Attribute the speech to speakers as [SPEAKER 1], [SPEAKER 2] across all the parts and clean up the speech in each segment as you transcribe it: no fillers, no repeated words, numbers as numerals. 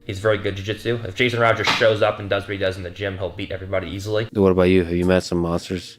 [SPEAKER 1] He's very good jiu-jitsu. If Jason Rao just shows up and does what he does in the gym, he'll beat everybody easily.
[SPEAKER 2] What about you? Have you met some monsters?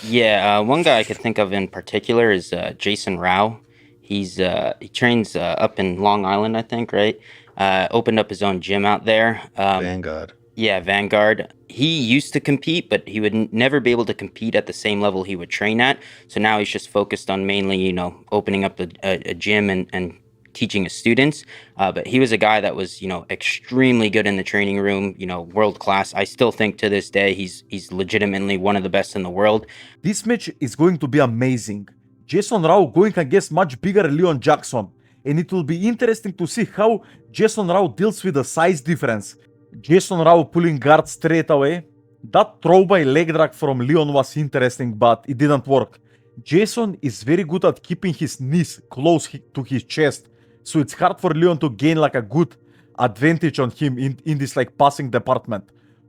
[SPEAKER 3] Yeah, one guy I could think of in particular is Jason Rao. He trains up in Long Island, I think, right? Opened up his own gym out there.
[SPEAKER 2] Vanguard.
[SPEAKER 3] Yeah, Vanguard. He used to compete, but he would never be able to compete at the same level he would train at. So now he's just focused on mainly, opening up a gym and teaching his students. But he was a guy that was, extremely good in the training room, world class. I still think to this day he's legitimately one of the best in the world.
[SPEAKER 4] This match is going to be amazing. Jason Rao going against much bigger Leon Jackson. And it will be interesting to see how Jason Rao deals with the size difference. Jason Rao pulling guard straight away. That throw by leg drag from Leon was interesting, but it didn't work. Jason is very good at keeping his knees close to his chest, so it's hard for Leon to gain like a good advantage on him in this like passing department.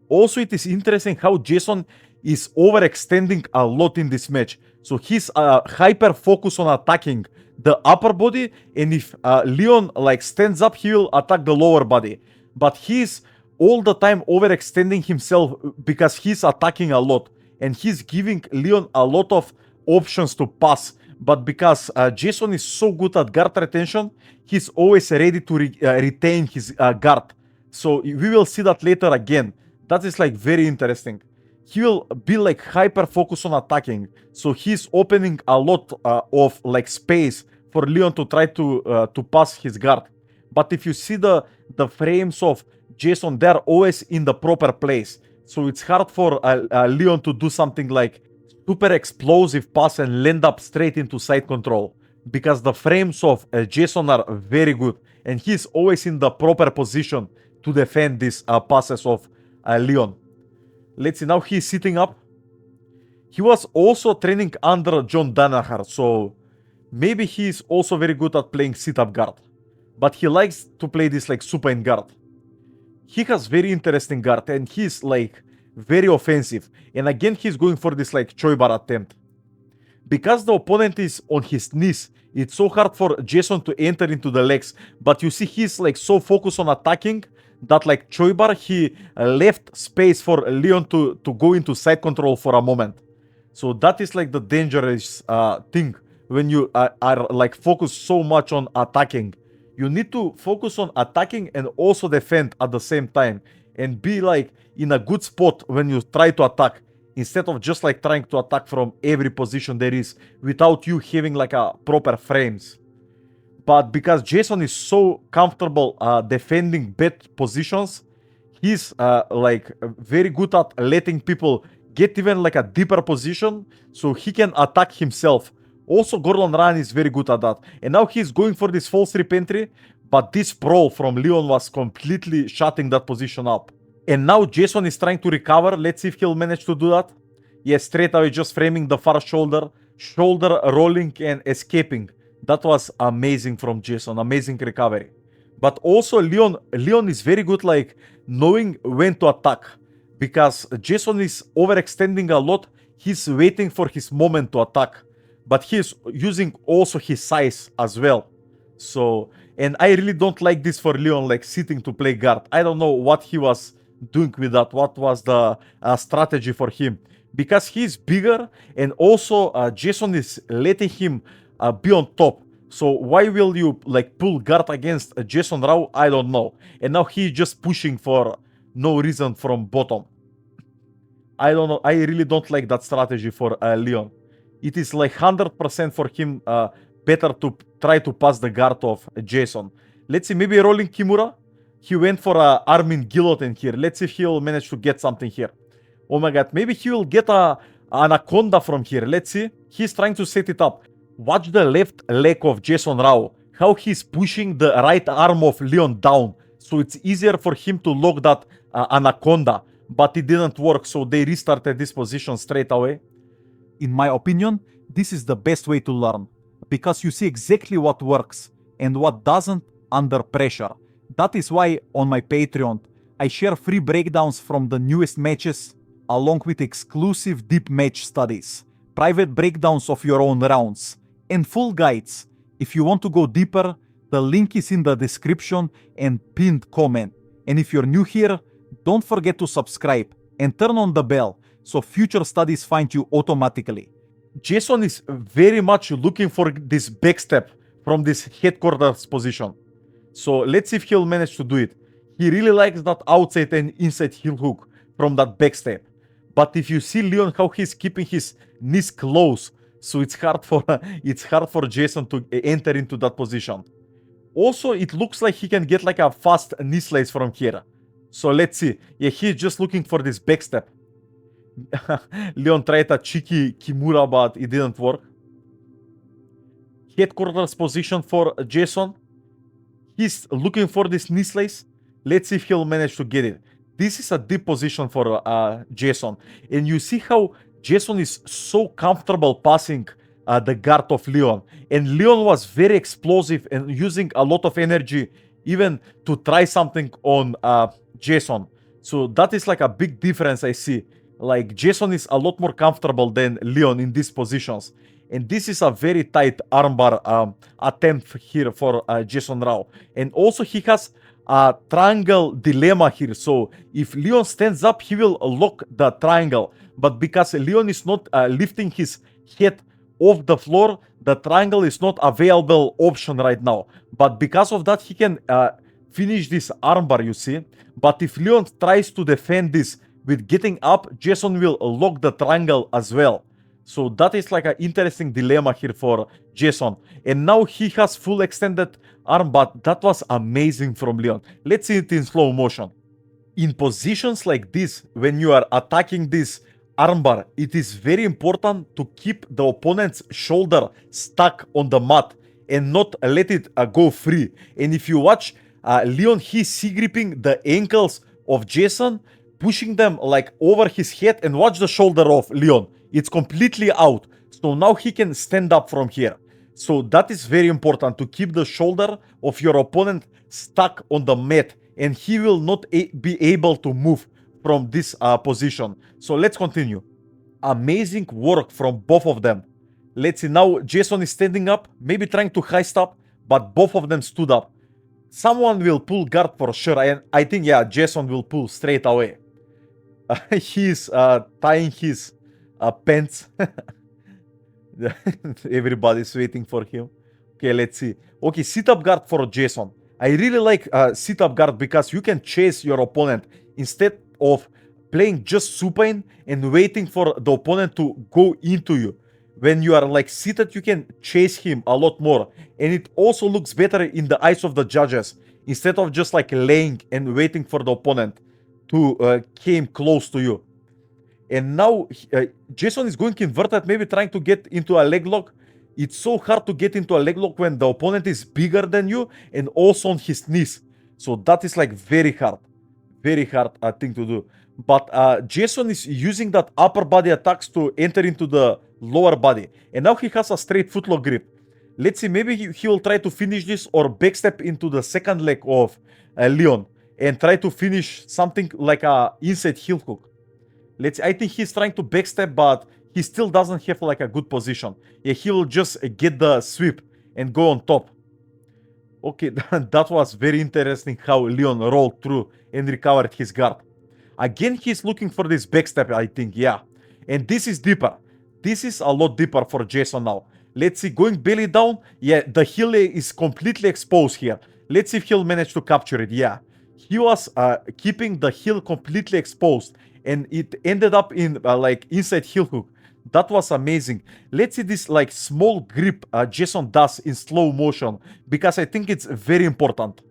[SPEAKER 4] Also, it is interesting how Jason is overextending a lot in this match. So he's hyper focused on attacking the upper body, and if Leon like stands up, he will attack the lower body. But he's all the time overextending himself because he's attacking a lot, and he's giving Leon a lot of options to pass. But because Jason is so good at guard retention, he's always ready to retain his guard. So we will see that later again. That is like very interesting. He will be like hyper focused on attacking, so he's opening a lot of like space for Leon to try to pass his guard. But if you see the frames of Jason, they're always in the proper place, so it's hard for Leon to do something like super explosive pass and land up straight into side control, because the frames of Jason are very good, and he's always in the proper position to defend these passes of Leon. Let's see, now he's sitting up. He was also training under John Danaher, so maybe he's also very good at playing sit-up guard. But he likes to play this like supine guard. He has very interesting guard, and he's like very offensive. And again, he's going for this like choi bar attempt. Because the opponent is on his knees, it's so hard for Jason to enter into the legs. But you see he's like so focused on attacking that like choi bar, he left space for Leon to go into side control for a moment. So that is like the dangerous thing when you are like focused so much on attacking. You need to focus on attacking and also defend at the same time, and be like in a good spot when you try to attack, instead of just like trying to attack from every position there is without you having like a proper frames. But because Jason is so comfortable defending bad positions, he's like very good at letting people get even like a deeper position so he can attack himself. Also, Gordon Ryan is very good at that. And now he's going for this false rip entry, but this brawl from Leon was completely shutting that position up. And now Jason is trying to recover. Let's see if he'll manage to do that. Yes, straight away just framing the far shoulder, shoulder rolling and escaping. That was amazing from Jason, amazing recovery. But also Leon is very good like knowing when to attack, because Jason is overextending a lot. He's waiting for his moment to attack, but he's using also his size as well. So, and I really don't like this for Leon, like sitting to play guard. I don't know what he was doing with that, what was the strategy for him, because he's bigger, and also Jason is letting him be on top. So why will you like pull guard against Jason Rao? I don't know. And now he's just pushing for no reason from bottom. I don't know. I really don't like that strategy for Leon. It is like 100% for him better to try to pass the guard of Jason. Let's see, maybe rolling Kimura. He went for a Armin guillotine here. Let's see if he'll manage to get something here. Oh my god, maybe he will get a anaconda from here. Let's see. He's trying to set it up. Watch the left leg of Jason Rao, how he's pushing the right arm of Leon down, so it's easier for him to lock that anaconda, but it didn't work, so they restarted this position straight away. In my opinion, this is the best way to learn, because you see exactly what works and what doesn't under pressure. That is why on my Patreon, I share free breakdowns from the newest matches, along with exclusive deep match studies, private breakdowns of your own rounds, and full guides if you want to go deeper The link is in the description and pinned comment. And if you're new here, don't forget to subscribe and turn on the bell so future studies find you automatically. Jason is very much looking for this backstep from this headquarters position. So let's see if he'll manage to do it. He really likes that outside and inside heel hook from that backstep. But if you see Leon how he's keeping his knees close, so it's hard for Jason to enter into that position. Also, it looks like he can get like a fast knee slice from here. So let's see. Yeah, he's just looking for this backstep. Leon tried a cheeky Kimura, but it didn't work. Headquarters position for Jason. He's looking for this knee slice. Let's see if he'll manage to get it. This is a deep position for Jason. And you see how Jason is so comfortable passing the guard of Leon. And Leon was very explosive and using a lot of energy even to try something on Jason. So that is like a big difference I see. Like Jason is a lot more comfortable than Leon in these positions. And this is a very tight armbar attempt here for Jason Rao. And also he has a triangle dilemma here. So if Leon stands up, he will lock the triangle. But because Leon is not lifting his head off the floor, the triangle is not available option right now. But because of that, he can finish this armbar, you see. But if Leon tries to defend this with getting up, Jason will lock the triangle as well. So that is like an interesting dilemma here for Jason. And now he has full extended arm, but that was amazing from Leon. Let's see it in slow motion. In positions like this, when you are attacking this armbar, it is very important to keep the opponent's shoulder stuck on the mat and not let it go free. And if you watch Leon, he's C-gripping the ankles of Jason, pushing them like over his head, and watch the shoulder of Leon. It's completely out. So now he can stand up from here. So that is very important to keep the shoulder of your opponent stuck on the mat, and he will not be able to move from this position. So let's continue. Amazing work from both of them. Let's see, now Jason is standing up, maybe trying to high stop, but both of them stood up. Someone will pull guard for sure, and I think, yeah, Jason will pull straight away. He's tying his pants. Everybody's waiting for him. Okay, let's see. Okay, sit-up guard for Jason. I really like sit-up guard because you can chase your opponent instead of playing just supine and waiting for the opponent to go into you. When you are like seated, you can chase him a lot more, and it also looks better in the eyes of the judges instead of just like laying and waiting for the opponent to came close to you. And now Jason is going inverted, maybe trying to get into a leg lock. It's so hard to get into a leg lock when the opponent is bigger than you and also on his knees. So that is like very hard thing to do. But Jason is using that upper body attacks to enter into the lower body. And now he has a straight footlock grip. Let's see, maybe he will try to finish this or backstep into the second leg of Leon and try to finish something like a inside heel hook. Let's see, I think he's trying to backstep, but he still doesn't have like a good position. Yeah, he will just get the sweep and go on top. Okay, that was very interesting how Leon rolled through and recovered his guard. Again, he's looking for this backstep, I think, yeah. And this is deeper. This is a lot deeper for Jason now. Let's see, going belly down. Yeah, the heel is completely exposed here. Let's see if he'll manage to capture it. Yeah, he was keeping the heel completely exposed, and it ended up in like inside heel hook. That was amazing. Let's see this like small grip Jason does in slow motion, because I think it's very important.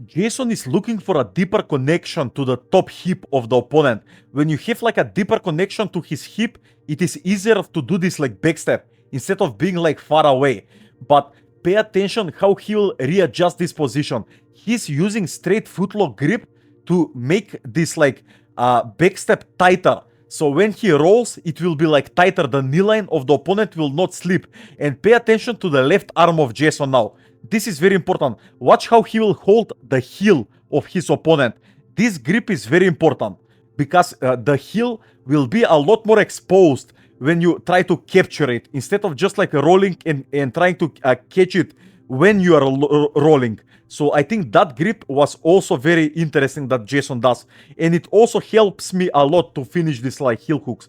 [SPEAKER 4] Jason is looking for a deeper connection to the top hip of the opponent. When you have like a deeper connection to his hip, it is easier to do this like backstep instead of being like far away. But pay attention how he will readjust this position. He's using straight footlock grip to make this like backstep tighter. So when he rolls, it will be like tighter. The knee line of the opponent will not slip. And pay attention to the left arm of Jason now. This is very important. Watch how he will hold the heel of his opponent. This grip is very important because the heel will be a lot more exposed when you try to capture it, instead of just like rolling and trying to catch it when you are rolling. So I think that grip was also very interesting that Jason does. And it also helps me a lot to finish this like heel hooks.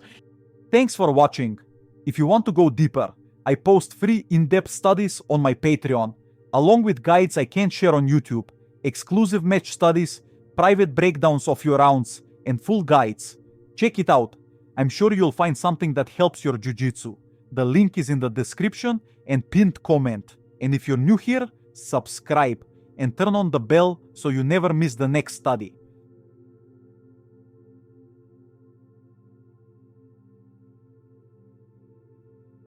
[SPEAKER 4] Thanks for watching. If you want to go deeper, I post free in-depth studies on my Patreon, along with guides I can't share on YouTube, exclusive match studies, private breakdowns of your rounds, and full guides. Check it out. I'm sure you'll find something that helps your jiu-jitsu. The link is in the description and pinned comment. And if you're new here, subscribe and turn on the bell so you never miss the next study.